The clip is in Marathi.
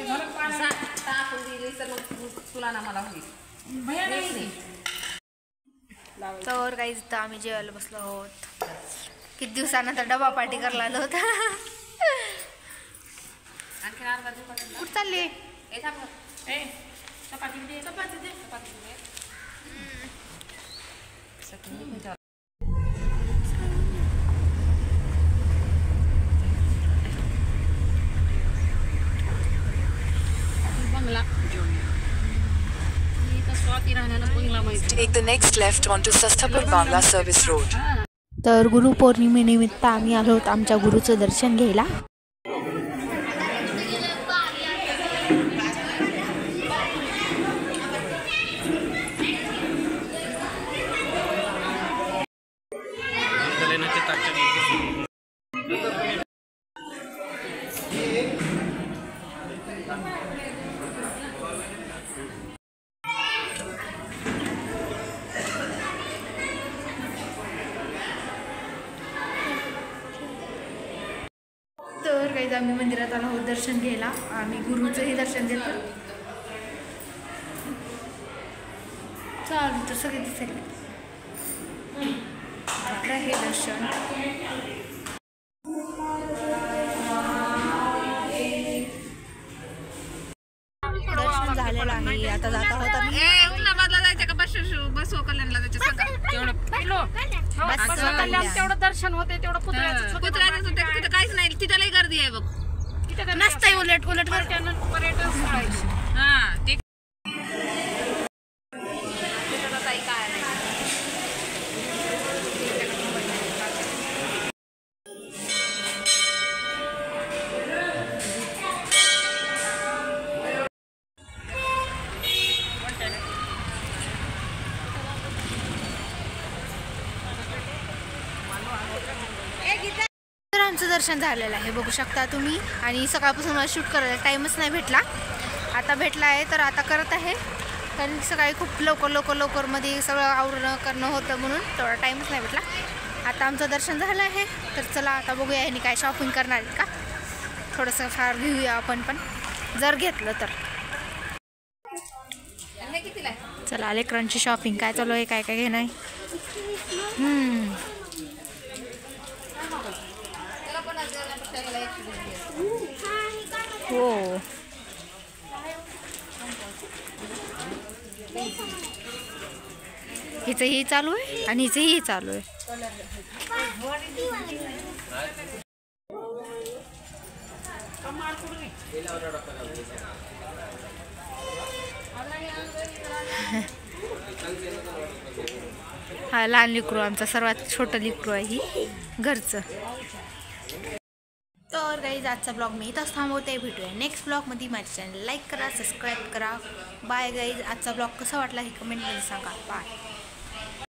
टाकून दिली तर मग तुला ना मला होईल. तर काही इथं आम्ही जेवायला बसलो आहोत. किती दिवसानंतर डबा पार्टी करायला आलो होता. आणखी अर्धा दिवस कुठं चालली? चपाती दे चपाती दे चपाती दे. बंगला Take the next left onto Sastapur Bangla Service Road. तर गुरुपौर्णिमेनिमित्त आम्ही आलो होतो आमच्या गुरुचं दर्शन घ्यायला. तर काही आम्ही मंदिरात आलो आहोत दर्शन घ्यायला. आम्ही गुरुचंही दर्शन घेतो. चालू तर सगळे दिसेल हे दर्शन. दर्शन झालेलं आहे. आता जात आहोत आम्ही. उल्हाबादला जायचं का बस कल्याणला जायचं सांगा. तेवढं दर्शन होते तेवढं तिथं काहीच नाही. तिथं लई गर्दी आहे बघ. तिथं नसतंय. उलट पर्यटन स्थळ आहे. ते तर आमचं दर्शन झालेलं आहे बघू शकता तुम्ही. आणि सकाळपासून मला शूट करायला टाईमच नाही भेटला. आता भेटला आहे तर आता करत आहे. कारण सकाळी खूप लवकरमध्ये सगळं आवरणं करणं होतं म्हणून तेवढा टाईमच नाही भेटला. आता आमचं दर्शन झालं आहे. तर चला आता बघूया ह्यांनी काय शॉपिंग करणार आहेत का. थोडंसं फार घेऊया आपण पण जर घेतलं तर. चला लेकरांची शॉपिंग काय चालू आहे काय काय घेणं आहे. हो हिचंही चालू आहे आणि हिचंही चालू आहे. हा लहान लिकरू आमचा सर्वात छोटं लिकरू आहे ही घरचं. तर गाईज आजचा ब्लॉग मी इथंच थांबवते. भेटूया नेक्स्ट ब्लॉगमध्ये. माझ्या चॅनल लाईक करा सबस्क्राईब करा. Bye guys. आजचा ब्लॉग कसा वाटला हे कमेंटमध्ये सांगा. बाय.